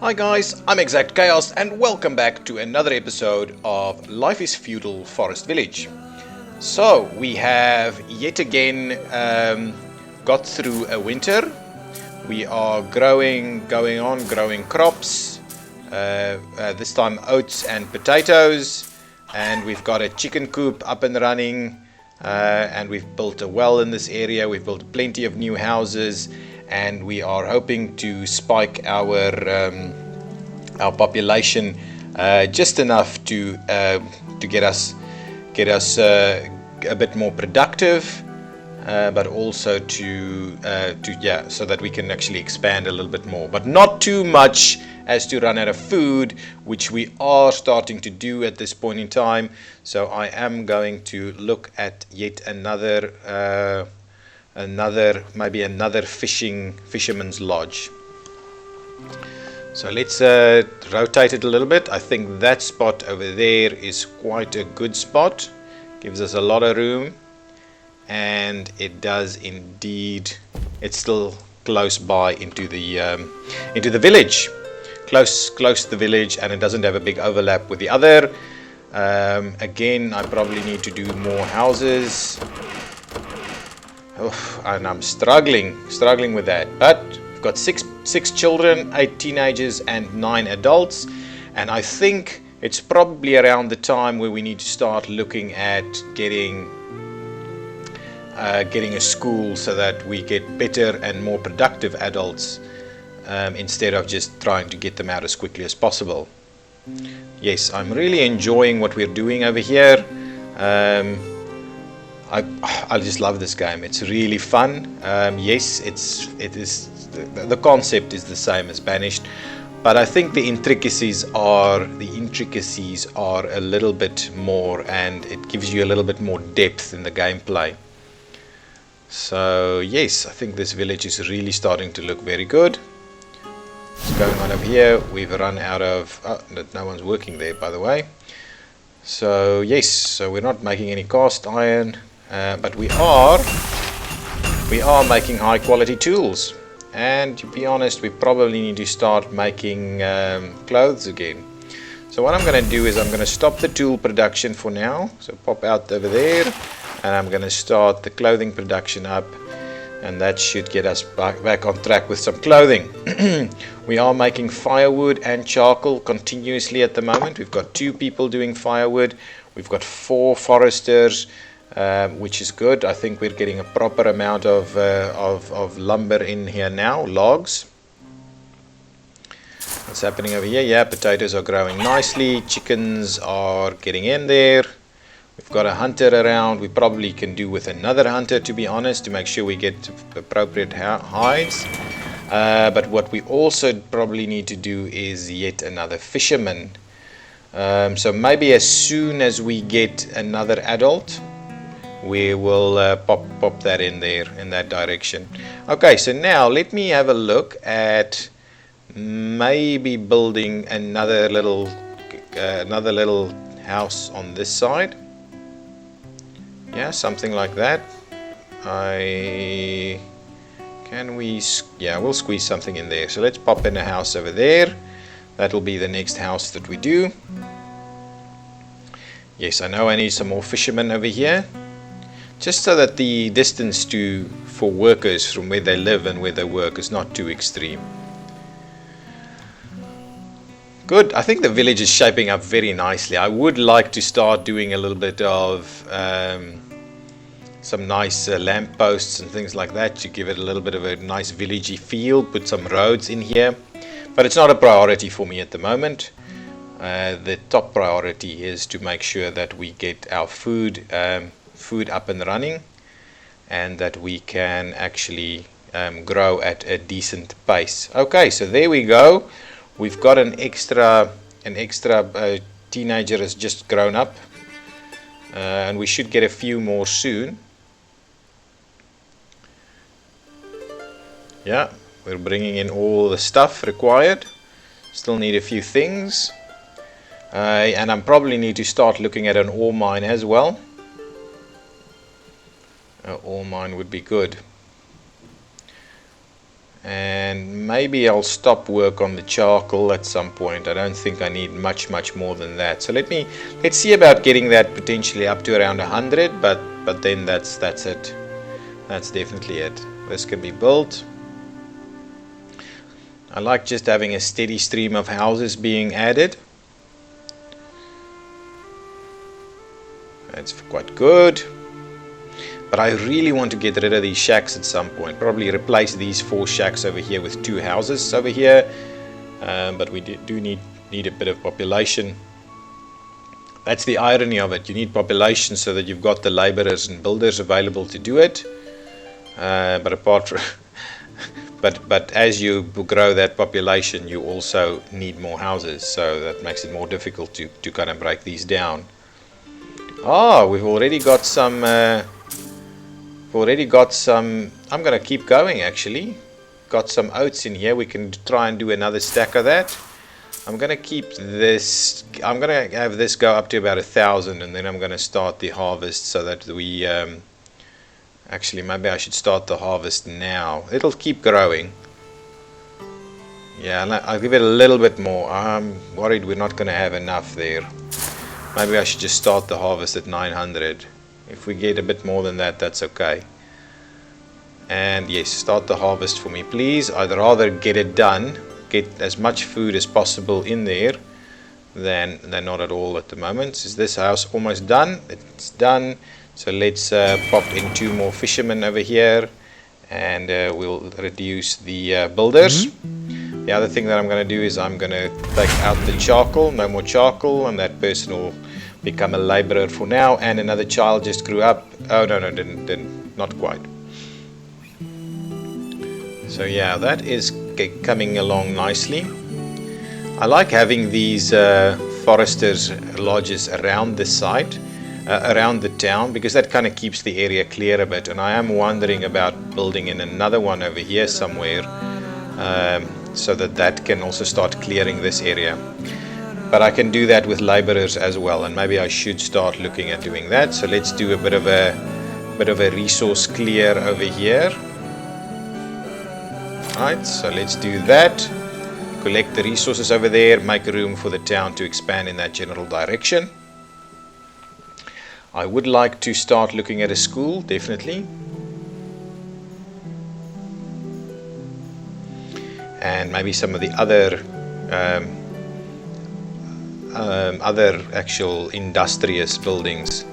Hi guys, I'm Exactchaos and welcome back to another episode of Life is Feudal Forest Village. So, we have yet again got through a winter. We are growing crops, this time oats and potatoes, and we've got a chicken coop up and running, and we've built a well in this area. We've built plenty of new houses, and we are hoping to spike our population just enough to get us a bit more productive, but also so that we can actually expand a little bit more, but not too much as to run out of food, which we are starting to do at this point in time. So I am going to look at yet another fisherman's lodge. So let's rotate it a little bit. I think that spot over there is quite a good spot. Gives us a lot of room, and it does indeed. It's still close by into the village, close to the village, and it doesn't have a big overlap with the other. Again, I probably need to do more houses. And I'm struggling with that, but we've got six children, 8 teenagers and 9 adults, and I think it's probably around the time where we need to start looking at getting a school so that we get better and more productive adults, instead of just trying to get them out as quickly as possible. Yes, I'm really enjoying what we're doing over here. I just love this game. It's really fun. Yes, the concept is the same as Banished, but I think the intricacies are a little bit more, and it gives you a little bit more depth in the gameplay. So yes, I think this village is really starting to look very good. What's going on over here? We've run out of... no one's working there, by the way. So yes, so we're not making any cast iron. But we are making high quality tools, and to be honest, we probably need to start making clothes again. So what I'm going to do is I'm going to stop the tool production for now, so pop out over there, and I'm going to start the clothing production up, and that should get us back on track with some clothing. We are making firewood and charcoal continuously at the moment. We've got 2 people doing firewood, we've got 4 foresters, which is good. I think we're getting a proper amount of lumber in here now, logs. What's happening over here? Yeah, potatoes are growing nicely. Chickens are getting in there. We've got a hunter around. We probably can do with another hunter, to be honest, to make sure we get appropriate hides. But what we also probably need to do is yet another fisherman. So maybe as soon as we get another adult, we will pop that in there, in that direction. Okay, so now let me have a look at maybe building another little house on this side. Yeah, something like that. We'll squeeze something in there. So let's pop in a house over there. That'll be the next house that we do. Yes, I know I need some more fishermen over here, just so that the distance for workers from where they live and where they work is not too extreme. Good, I think the village is shaping up very nicely. I would like to start doing a little bit of some nice lampposts and things like that to give it a little bit of a nice villagey feel, put some roads in here, but it's not a priority for me at the moment. The top priority is to make sure that we get our food up and running, and that we can actually grow at a decent pace. Okay, so there we go. We've got an extra teenager has just grown up, and we should get a few more soon. Yeah, we're bringing in all the stuff required. Still need a few things, and I probably need to start looking at an ore mine as well. Ore mine would be good. And maybe I'll stop work on the charcoal at some point. I don't think I need much more than that. So let's see about getting that potentially up to around 100, but then that's it. That's definitely it. This can be built. I like just having a steady stream of houses being added. That's quite good. But I really want to get rid of these shacks at some point. Probably replace these 4 shacks over here with 2 houses over here. But we do need a bit of population. That's the irony of it. You need population so that you've got the laborers and builders available to do it. But apart from but as you grow that population, you also need more houses. So that makes it more difficult to kind of break these down. We've already got some. I'm gonna keep going actually. Got some oats in here. We can try and do another stack of that. I'm gonna keep this. I'm gonna have this go up to about 1,000, and then I'm gonna start the harvest so that we. Actually, maybe I should start the harvest now. It'll keep growing. Yeah, I'll give it a little bit more. I'm worried we're not gonna have enough there. Maybe I should just start the harvest at 900. If we get a bit more than that, that's okay. And yes, start the harvest for me, please. I'd rather get it done, get as much food as possible in there, than not at all at the moment. Is this house almost done? It's done. So let's pop in 2 more fishermen over here, and we'll reduce the builders. The other thing that I'm going to do is I'm going to take out the charcoal. No more charcoal, and that person will become a laborer for now. And another child just grew up. Oh no, didn't, not quite. So yeah, that is coming along nicely. I like having these foresters lodges around the site, around the town, because that kind of keeps the area clear a bit. And I am wondering about building in another one over here somewhere, so that can also start clearing this area. But I can do that with laborers as well, and maybe I should start looking at doing that. So let's do a bit of a resource clear over here. Right, so let's do that. Collect the resources over there, make room for the town to expand in that general direction. I would like to start looking at a school, definitely. And maybe some of the other actual industrious buildings.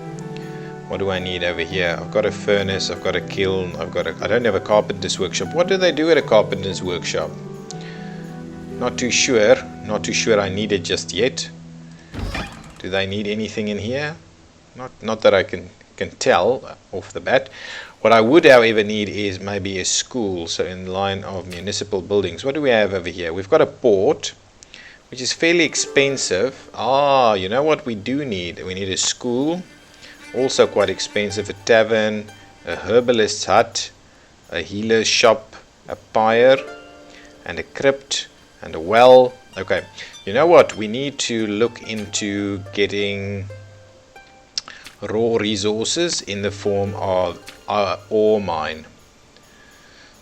What do I need over here? I've got a furnace, I've got a kiln, I don't have a carpenter's workshop. What do they do at a carpenter's workshop? Not too sure I need it just yet. Do they need anything in here? Not that I can tell off the bat. What I would, however, need is maybe a school. So in the line of municipal buildings, what do we have over here? We've got a port, which is fairly expensive. You know what we do need? We need a school, also quite expensive, a tavern, a herbalist's hut, a healer's shop, a pyre, and a crypt, and a well. Okay, you know what? We need to look into getting raw resources in the form of our ore mine.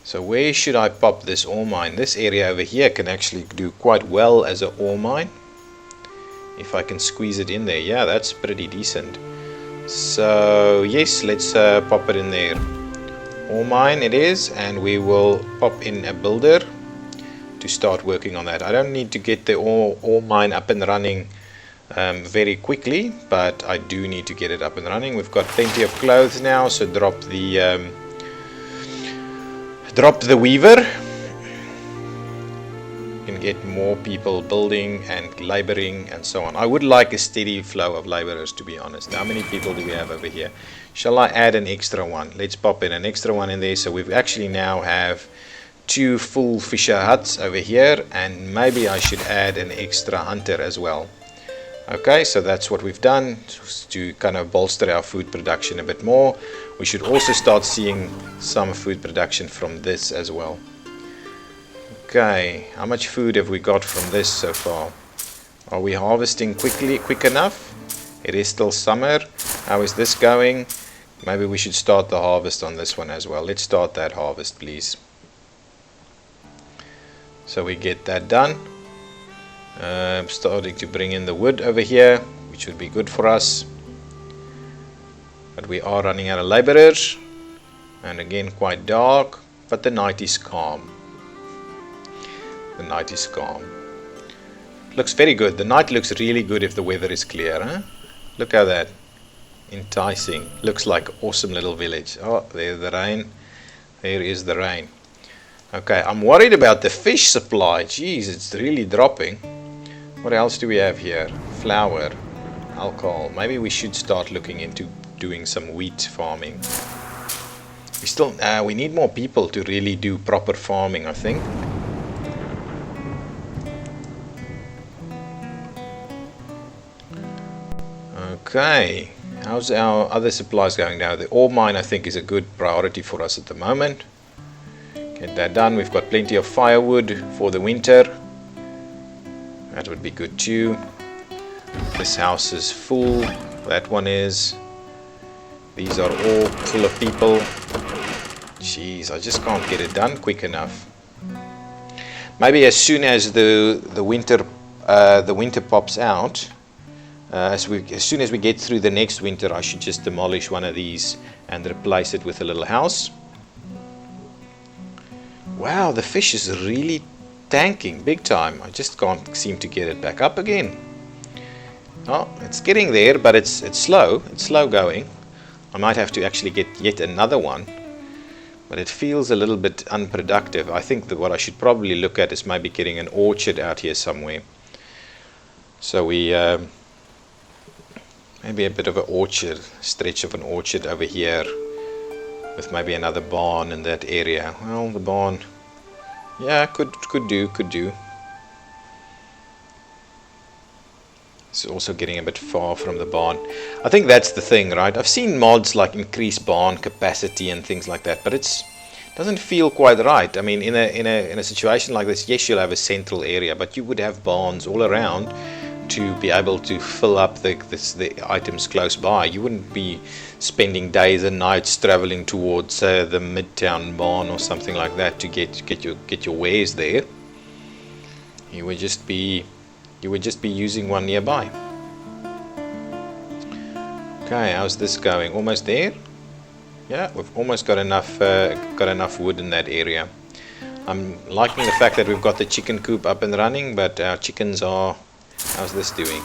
So where should I pop this ore mine? This area over here can actually do quite well as an ore mine. If I can squeeze it in there. Yeah, that's pretty decent. So yes, let's pop it in there. Ore mine it is, and we will pop in a builder to start working on that. I don't need to get the ore mine up and running very quickly, but I do need to get it up and running. We've got plenty of clothes now, so drop the weaver. You can get more people building and laboring and so on. I would like a steady flow of laborers, to be honest. How many people do we have over here? Shall I add an extra one? Let's pop in an extra one in there. So we've actually now have 2 full fisher huts over here, and maybe I should add an extra hunter as well. Okay, so that's what we've done to kind of bolster our food production a bit more. We should also start seeing some food production from this as well. Okay, how much food have we got from this so far? Are we harvesting quick enough? It is still summer. How is this going? Maybe we should start the harvest on this one as well. Let's start that harvest, please. So we get that done. Starting to bring in the wood over here, which would be good for us. But we are running out of laborers. And again, quite dark. But the night is calm. The night is calm. Looks very good. The night looks really good if the weather is clear. Huh? Look at that. Enticing. Looks like an awesome little village. Oh, there's the rain. There is the rain. Okay, I'm worried about the fish supply. Jeez, it's really dropping. What else do we have here? Flour, alcohol. Maybe we should start looking into doing some wheat farming. We need more people to really do proper farming, I think. Okay, how's our other supplies going now? The ore mine, I think, is a good priority for us at the moment. Get that done. We've got plenty of firewood for the winter. That would be good too. This house is full. That one is. These are all full of people. Jeez, I just can't get it done quick enough. Maybe as soon as the winter pops out, as soon as we get through the next winter, I should just demolish one of these and replace it with a little house. Wow, the fish is really tanking big time. I just can't seem to get it back up again. Oh, it's getting there, but it's slow. It's slow going. I might have to actually get yet another one, but it feels a little bit unproductive. I think that what I should probably look at is maybe getting an orchard out here somewhere. So we maybe a bit of an orchard, stretch of an orchard over here, with maybe another barn in that area. Well, the barn, yeah, could do. It's also getting a bit far from the barn. I think that's the thing, right? I've seen mods like increase barn capacity and things like that, but it doesn't feel quite right. I mean, in a situation like this, yes, you'll have a central area, but you would have barns all around to be able to fill up the items close by. You wouldn't be spending days and nights traveling towards the midtown barn or something like that to get your wares there. You would just be using one nearby. Okay, how's this going? Almost there? Yeah, we've almost got enough wood in that area. I'm liking the fact that we've got the chicken coop up and running, but our chickens are... How's this doing?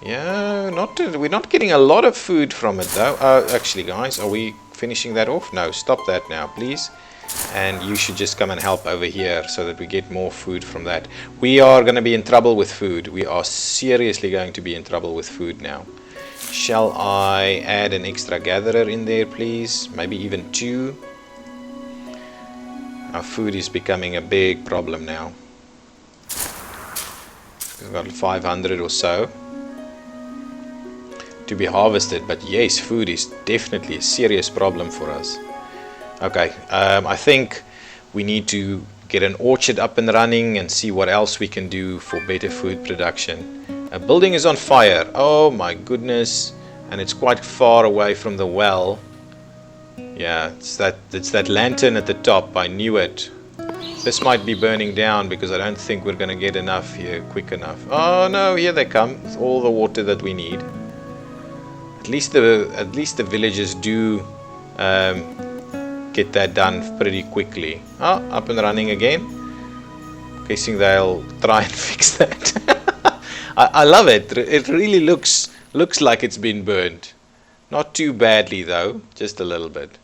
Yeah, we're not getting a lot of food from it though. Actually, guys, are we finishing that off? No, stop that now, please. And you should just come and help over here so that we get more food from that. We are going to be in trouble with food. We are seriously going to be in trouble with food now. Shall I add an extra gatherer in there, please? Maybe even 2. Our food is becoming a big problem now. We've got 500 or so to be harvested, but yes, food is definitely a serious problem for us. Okay, I think we need to get an orchard up and running and see what else we can do for better food production. A building is on fire. Oh my goodness, and it's quite far away from the well. Yeah, it's that lantern at the top. I knew it. This might be burning down because I don't think we're going to get enough here quick enough. Oh no, here they come. It's all the water that we need. At least the villagers do get that done pretty quickly. Oh, up and running again. Guessing they'll try and fix that. I love it. It really looks like it's been burned. Not too badly though, just a little bit.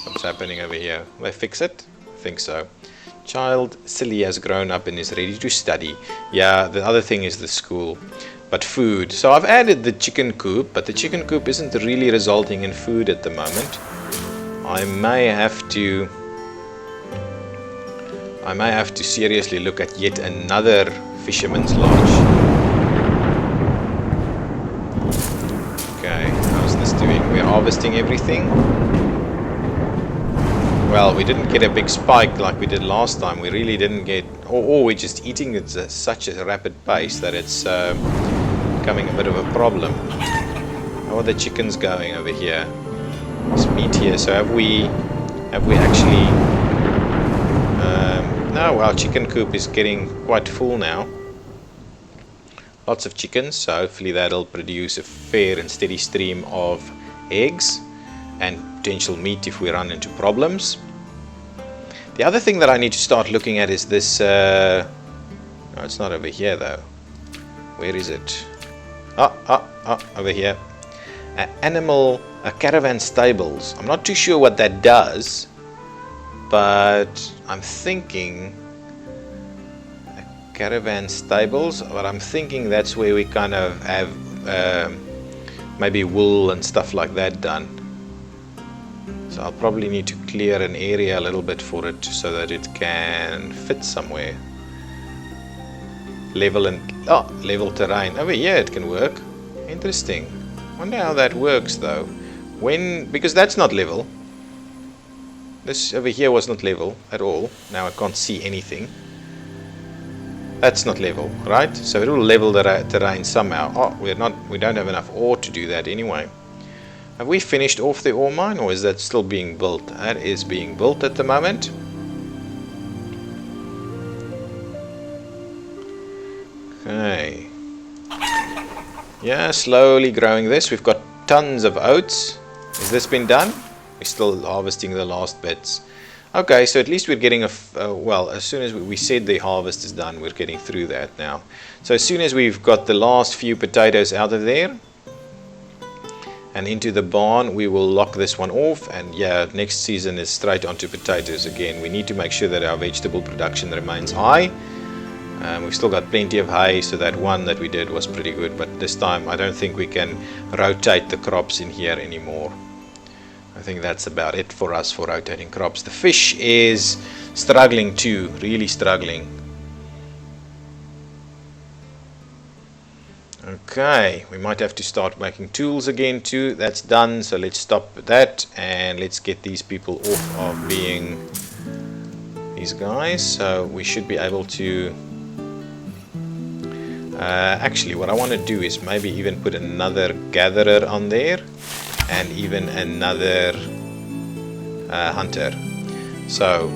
What's happening over here? Will they fix it? I think so. Child silly has grown up and is ready to study. Yeah, the other thing is the school. But food. So I've added the chicken coop, but the chicken coop isn't really resulting in food at the moment. I may have to seriously look at yet another fisherman's lodge. Okay, how's this doing? We're harvesting everything. Well, we didn't get a big spike like we did last time. We really didn't get... Or we're just eating it at such a rapid pace that it's becoming a bit of a problem. How are the chickens going over here? There's meat here. So have we actually Oh, our chicken coop is getting quite full now. Lots of chickens, so hopefully that'll produce a fair and steady stream of eggs and potential meat if we run into problems. The other thing that I need to start looking at is this. No, it's not over here though. Where is it? Over here. A caravan stables. I'm not too sure what that does, but I'm thinking caravan stables, but I'm thinking that's where we kind of have maybe wool and stuff like that done. So I'll probably need to clear an area a little bit for it so that it can fit somewhere. Level terrain. Over here it can work. Interesting. Wonder how that works though. Because that's not level. This over here was not level at all. Now I can't see anything. That's not level, right? So it will level the terrain somehow. Oh, we don't have enough ore to do that anyway. Have we finished off the ore mine, or is that still being built? That is being built at the moment. Okay. Yeah, slowly growing this. We've got tons of oats. Has this been done? We're still harvesting the last bits. Okay, so at least we're getting well, as soon as we said the harvest is done, we're getting through that now. So as soon as we've got the last few potatoes out of there and into the barn, we will lock this one off, and yeah, next season is straight onto potatoes again. We need to make sure that our vegetable production remains high. We've still got plenty of hay, so that one that we did was pretty good, but this time I don't think we can rotate the crops in here anymore. I think that's about it for us for rotating crops. The fish is struggling too, really struggling. Okay, we might have to start making tools again too. That's done, so let's stop that and let's get these people off of being these guys. So we should be able to actually what I want to do is maybe even put another gatherer on there and even another hunter. So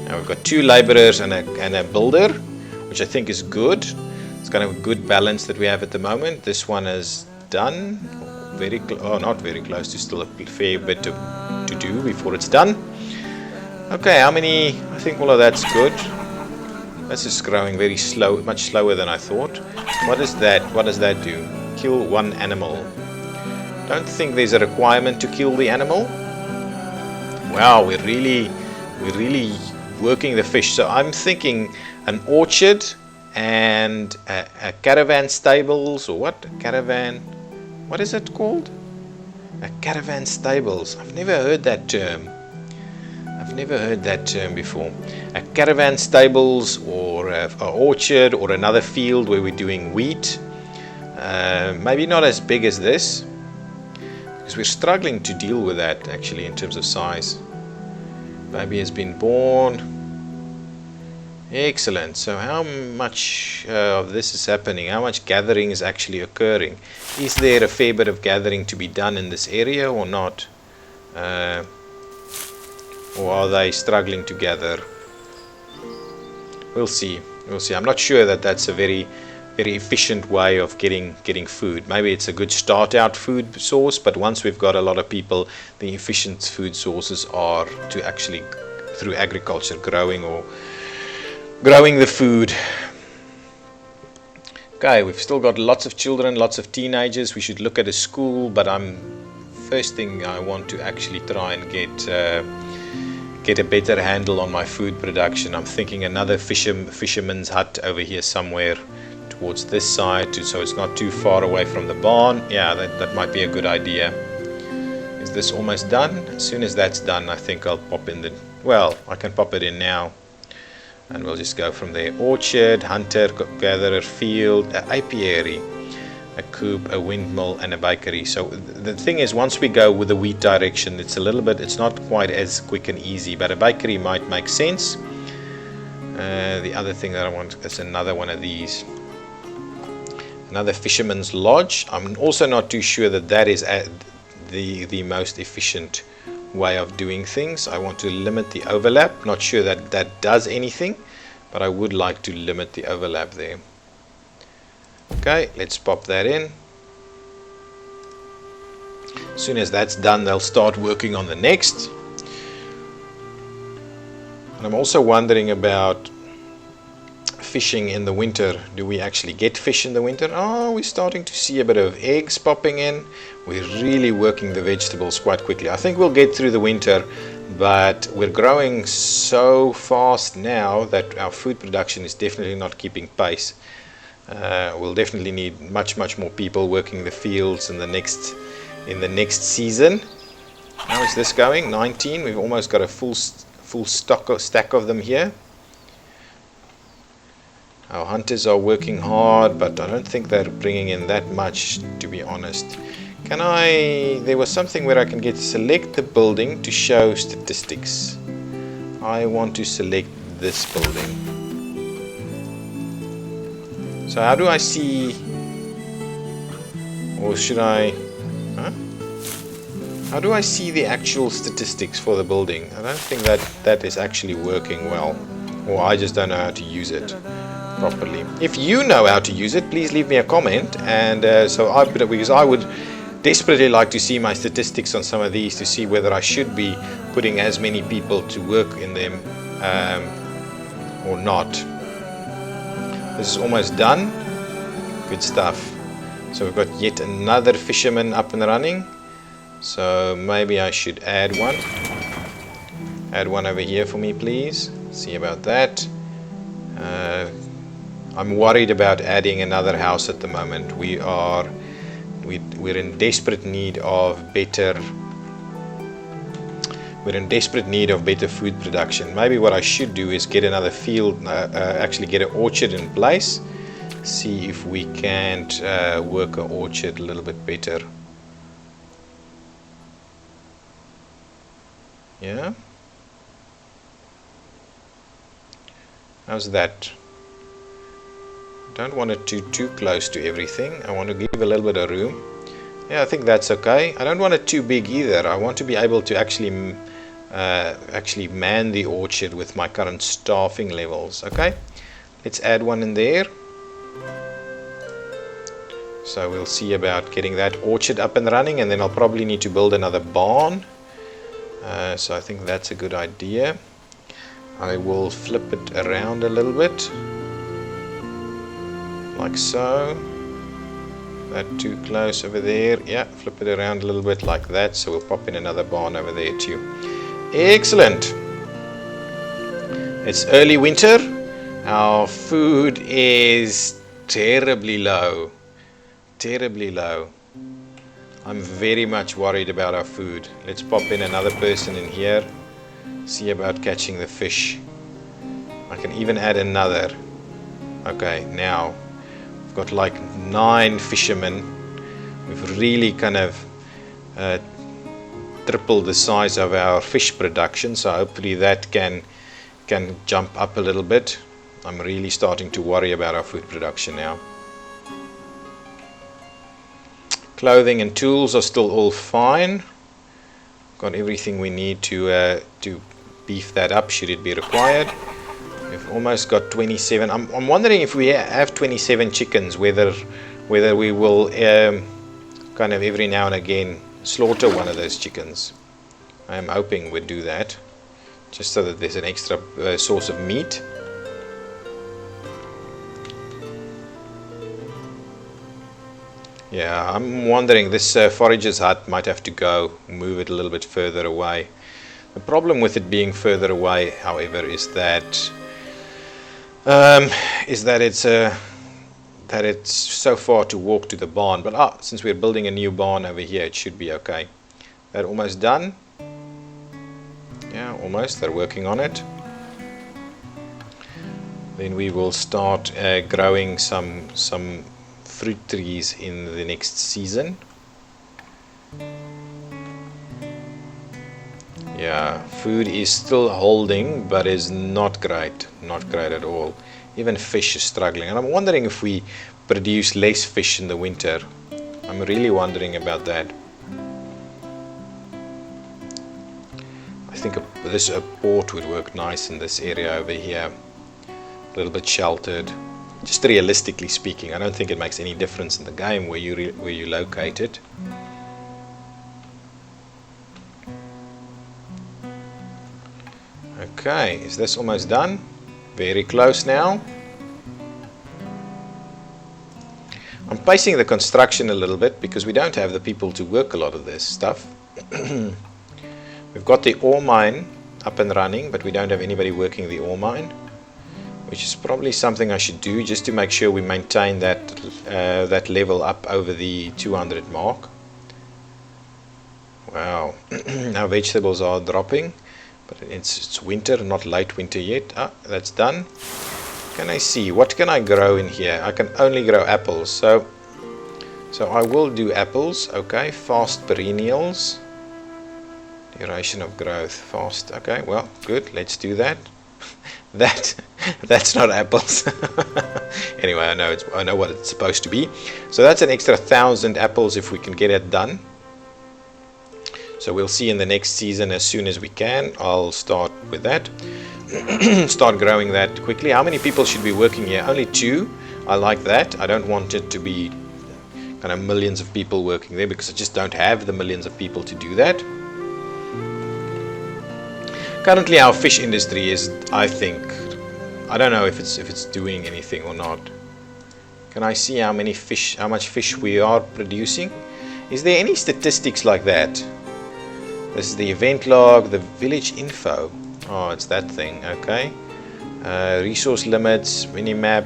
now we've got 2 laborers and a builder, which I think is good. It's kind of a good balance that we have at the moment. This one is done, not very close to, still a fair bit to do before it's done. Okay, how many? I think all of that's good. This is growing very slow, much slower than I thought. What is that? What does that do? Kill 1 animal. Don't think there's a requirement to kill the animal. Wow, we're really working the fish. So I'm thinking an orchard and a caravan stables, or what? Caravan, what is it called? A caravan stables. I've never heard that term. Before. A caravan stables, or an orchard, or another field where we're doing wheat. Maybe not as big as this, because we're struggling to deal with that actually in terms of size. Baby has been born. Excellent. So how much of this is happening? How much gathering is actually occurring? Is there a fair bit of gathering to be done in this area or not? Or are they struggling to gather? We'll see. I'm not sure that that's a very efficient way of getting food. Maybe it's a good start out food source, but once we've got a lot of people, the efficient food sources are to actually through agriculture, growing the food. Okay, we've still got lots of children, lots of teenagers. We should look at a school, but first thing I want to actually try and get a better handle on my food production. I'm thinking another fisherman's hut over here somewhere towards this side, so it's not too far away from the barn. Yeah, that might be a good idea. Is this almost done? As soon as that's done, I think I'll pop in I can pop it in now, and we'll just go from there. Orchard, hunter, gatherer, field, apiary, a coop, a windmill, and a bakery. So the thing is, once we go with the wheat direction, it's not quite as quick and easy, but a bakery might make sense. The other thing that I want is another one of these, another fisherman's lodge. I'm also not too sure that is the most efficient way of doing things. I want to limit the overlap. Not sure that that does anything, but I would like to limit the overlap there. Okay, let's pop that in. As soon as that's done, they'll start working on the next. And I'm also wondering about fishing in the winter. Do we actually get fish in the winter? Oh, we're starting to see a bit of eggs popping in. We're really working the vegetables quite quickly. I think we'll get through the winter, but we're growing so fast now that our food production is definitely not keeping pace. We'll definitely need much more people working the fields in the next season. How is this going? 19. We've almost got a full stack of them here. Our hunters are working hard, but I don't think they're bringing in that much, to be honest. There was something where I can select the building to show statistics. I want to select this building. So how do I see, or should I, how do I see the actual statistics for the building? I don't think that is actually working well, or I just don't know how to use it properly. If you know how to use it, please leave me a comment, and because I would desperately like to see my statistics on some of these to see whether I should be putting as many people to work in them or not. This is almost done. Good stuff. So we've got yet another fisherman up and running. So maybe I should add one. Add one over here for me, please. See about that. I'm worried about adding another house at the moment. We're in desperate need of better. We're in desperate need of better food production. Maybe what I should do is get another field, actually get an orchard in place. See if we can't work an orchard a little bit better. Yeah. How's that? Don't want it too close to everything. I want to give a little bit of room. Yeah, I think that's okay. I don't want it too big either. I want to be able to actually man the orchard with my current staffing levels. Okay, let's add one in there. So we'll see about getting that orchard up and running, and then I'll probably need to build another barn. So I think that's a good idea. I will flip it around a little bit, like so. That too close over there. Yeah, flip it around a little bit like that. So we'll pop in another barn over there too. Excellent. It's early winter. Our food is terribly low. Terribly low. I'm very much worried about our food. Let's pop in another person in here. See about catching the fish. I can even add another. Okay, now we've got like 9 fishermen. We've really kind of tripled the size of our fish production, so hopefully that can jump up a little bit. I'm really starting to worry about our food production now. Clothing and tools are still all fine. Got everything we need to beef that up should it be required. We've almost got 27. I'm wondering if we have 27 chickens, whether we will kind of every now and again slaughter one of those chickens. I'm hoping we'd do that, just so that there's an extra source of meat. Yeah, I'm wondering, this forager's hut might have to go, move it a little bit further away. The problem with it being further away, however, is that it's so far to walk to the barn. But since we're building a new barn over here, it should be okay. That almost done. Yeah, almost. They're working on it. Then we will start growing some fruit trees in the next season. Yeah, food is still holding, but is not great at all. Even fish is struggling, and I'm wondering if we produce less fish in the winter. I'm really wondering about that. think this port would work nice in this area over here. A little bit sheltered. Just realistically speaking, I don't think it makes any difference in the game where you locate it. Okay, is this almost done? Very close now. I'm pacing the construction a little bit because we don't have the people to work a lot of this stuff. We've got the ore mine up and running, but we don't have anybody working the ore mine, which is probably something I should do just to make sure we maintain that level up over the 200 mark. Wow, our vegetables are dropping, but it's winter, not late winter yet. Ah, that's done. Can I see what can I grow in here? I can only grow apples, so I will do apples. Okay, fast perennials, duration of growth, fast. Okay, well, good, let's do that. That's not apples. Anyway, I know what it's supposed to be. So that's an extra 1,000 apples if we can get it done. So we'll see in the next season as soon as we can. I'll start with that. Start growing that quickly. How many people should be working here? Only 2. I like that. I don't want it to be kind of millions of people working there because I just don't have the millions of people to do that. Currently our fish industry is, I think, I don't know if it's doing anything or not. Can I see how much fish we are producing? Is there any statistics like that? This is the event log, the village info. Oh, it's that thing, okay. Resource limits, minimap,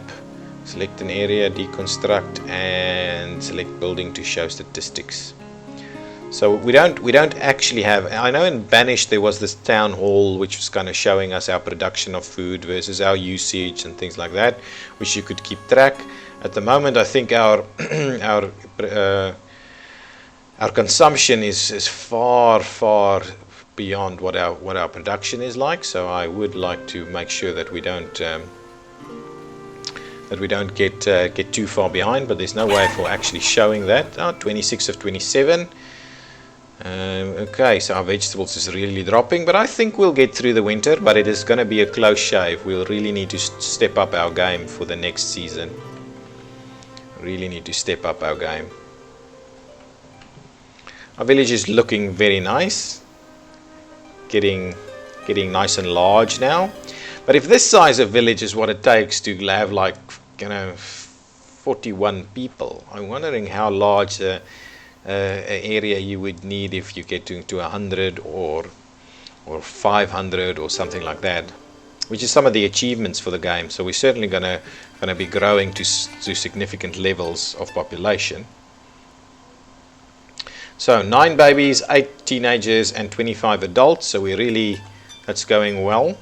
select an area, deconstruct, and select building to show statistics. So we don't actually have. I know in Banished there was this town hall which was kind of showing us our production of food versus our usage and things like that, which you could keep track. At the moment, I think our consumption is far beyond what our production is like. So I would like to make sure that we don't get too far behind. But there's no way for actually showing that. 26 of 27. Okay, so our vegetables is really dropping, but I think we'll get through the winter. But it is going to be a close shave. We'll really need to step up our game for the next season. Really need to step up our game. Our village is looking very nice. Getting nice and large now. But if this size of village is what it takes to have, like, 41 people, I'm wondering how large an area you would need if you get to 100 or 500 or something like that, which is some of the achievements for the game. So we're certainly gonna be growing to significant levels of population. So 9 babies, 8 teenagers, and 25 adults. So that's going well.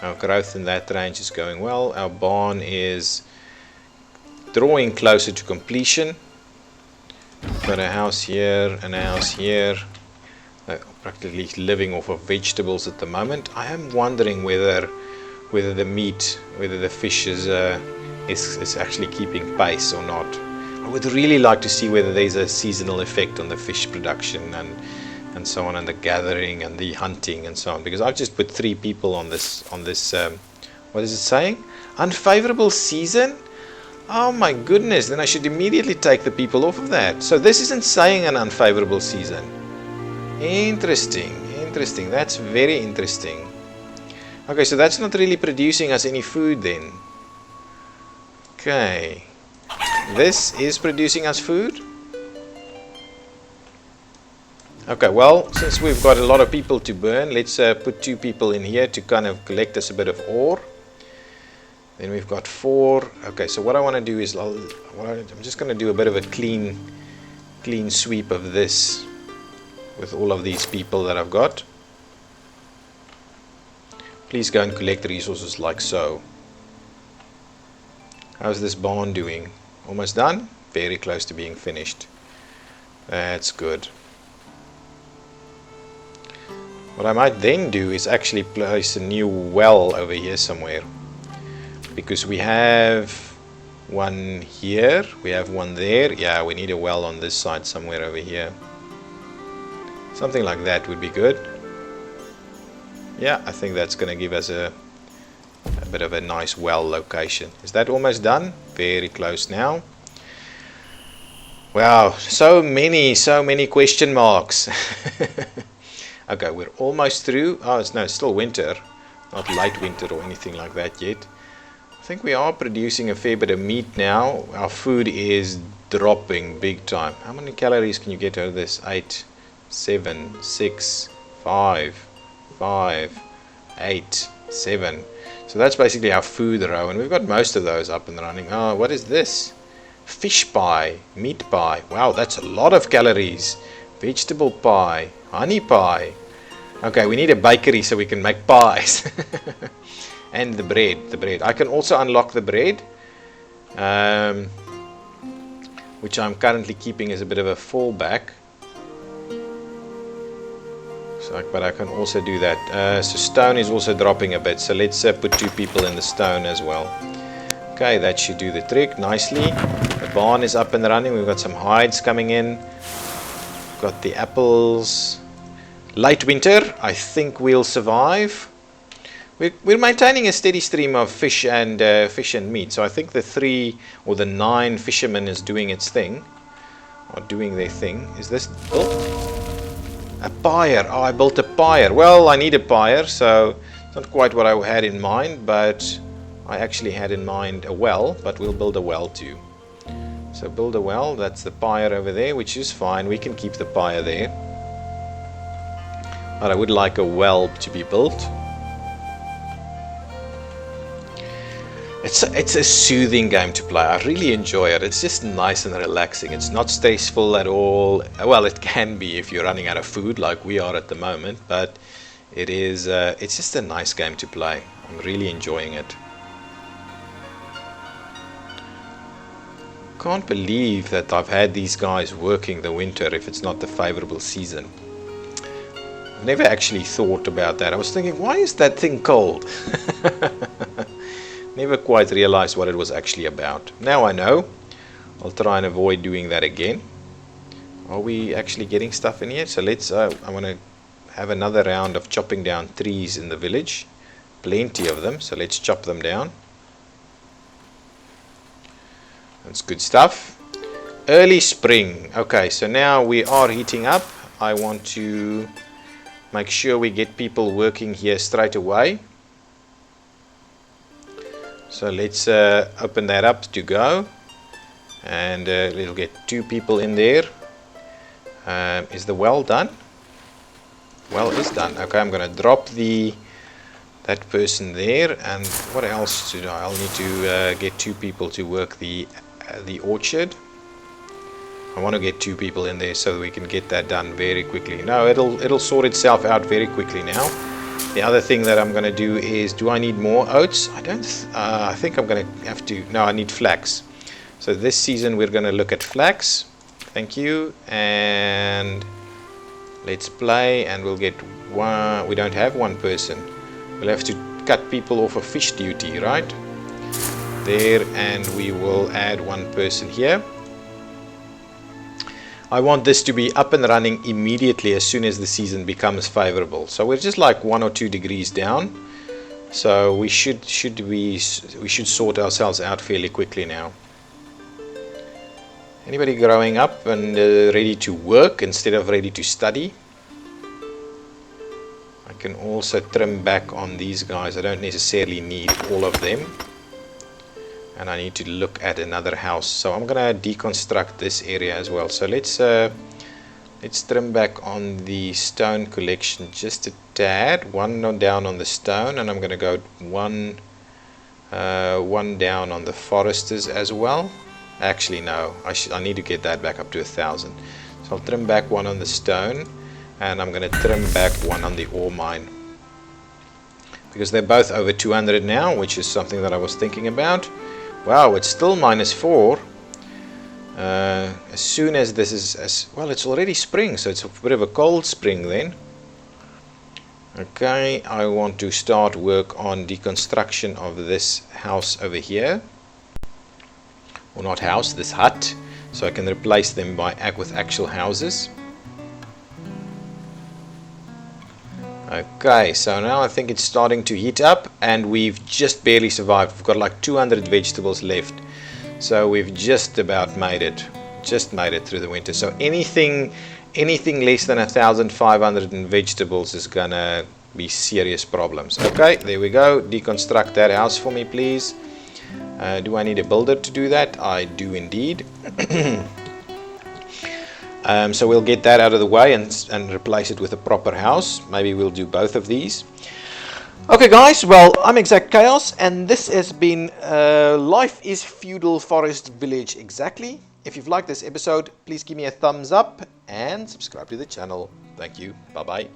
Our growth in that range is going well. Our barn is drawing closer to completion. Got a house here and a house here. Practically living off of vegetables at the moment. I am wondering whether the fish is actually keeping pace or not. I would really like to see whether there's a seasonal effect on the fish production and so on, and the gathering and the hunting and so on, because I've just put 3 people on this what is it saying? Unfavorable season? Oh my goodness, then I should immediately take the people off of that. So this isn't saying an unfavorable season. Interesting, that's very interesting. Okay, so that's not really producing us any food then. Okay, this is producing us food. Okay, well, since we've got a lot of people to burn, let's put 2 people in here to kind of collect us a bit of ore. Then we've got 4. Okay, so what I want to do is I'm just going to do a bit of a clean sweep of this with all of these people that I've got. Please go and collect resources like so. How's this barn doing? Almost done? Very close to being finished. That's good. What I might then do is actually place a new well over here somewhere, because we have one here, we have one there. Yeah, we need a well on this side somewhere over here. Something like that would be good. Yeah, I think that's going to give us a bit of a nice well location. Is that almost done? Very close now. Wow, so many question marks. Okay, we're almost through. Oh, it's still winter, not light winter or anything like that yet. I think we are producing a fair bit of meat now. Our food is dropping big time. How many calories can you get out of this? 8, 7, 6, 5, 5, 8, 7. So that's basically our food row, and we've got most of those up and running. Oh, what is this? Fish pie, meat pie. Wow, that's a lot of calories. Vegetable pie, honey pie. Okay, we need a bakery so we can make pies. And the bread. I can also unlock the bread, which I'm currently keeping as a bit of a fallback. So, but I can also do that. So stone is also dropping a bit. So let's put 2 people in the stone as well. Okay, that should do the trick nicely. The barn is up and running. We've got some hides coming in. Got the apples. Late winter, I think we'll survive. We're maintaining a steady stream of fish and meat. So I think the 3 or the 9 fishermen is doing its thing, or doing their thing. Is this built? A pyre. Oh, I built a pyre. Well, I need a pyre, so it's not quite what I had in mind, but I actually had in mind a well. But we'll build a well too. So build a well. That's the pyre over there, which is fine. We can keep the pyre there. But I would like a well to be built. It's a soothing game to play. I really enjoy it. It's just nice and relaxing. It's not stressful at all. Well, it can be if you're running out of food like we are at the moment, but it's just a nice game to play. I'm really enjoying it. Can't believe that I've had these guys working the winter if it's not the favorable season. I've never actually thought about that. I was thinking, why is that thing cold? Never quite realized what it was actually about. Now I know. I'll try and avoid doing that again. Are we actually getting stuff in here? So let's, I want to have another round of chopping down trees in the village. Plenty of them, so let's chop them down. That's good stuff. Early spring. Okay, so now we are heating up. I want to make sure we get people working here straight away. So let's open that up to go, and we'll get 2 people in there. Is the well done? Well is done. Okay, I'm going to drop that person there, and what else should I'll need to get 2 people to work the orchard. I want to get 2 people in there so that we can get that done very quickly. No, it'll sort itself out very quickly now. The other thing that I'm going to do is, do I need more oats? I think I'm going to have to, no, I need flax. So this season we're going to look at flax. Thank you. And let's play, and we'll get 1, we don't have 1 person. We'll have to cut people off of fish duty, right? There, and we will add 1 person here. I want this to be up and running immediately as soon as the season becomes favorable. So we're just like 1 or 2 degrees down. So we should sort ourselves out fairly quickly now. Anybody growing up and ready to work instead of ready to study? I can also trim back on these guys. I don't necessarily need all of them. And I need to look at another house, so I'm gonna deconstruct this area as well. So let's trim back on the stone collection just a tad. 1 down on the stone, and I'm gonna go 1 down on the foresters as well. Actually, no, I need to get that back up to 1,000. So I'll trim back 1 on the stone, and I'm gonna trim back 1 on the ore mine, because they're both over 200 now, which is something that I was thinking about. Wow, it's still -4. As soon as this is, well, it's already spring, so it's a bit of a cold spring then. Okay, I want to start work on deconstruction of this house over here. Or not house, this hut. So I can replace them with actual houses. Okay, so now I think it's starting to heat up, and we've just barely survived. We've got like 200 vegetables left, so we've just about made it. Just made it through the winter. So anything less than 1,500 in vegetables is gonna be serious problems. Okay, there we go. Deconstruct that house for me, please. Do I need a builder to do that? I do indeed. So we'll get that out of the way and replace it with a proper house. Maybe we'll do both of these. Okay guys, well, I'm Exactchaos, and this has been Life is Feudal Forest Village Exactly. If you've liked this episode, please give me a thumbs up and subscribe to the channel. Thank you. Bye bye.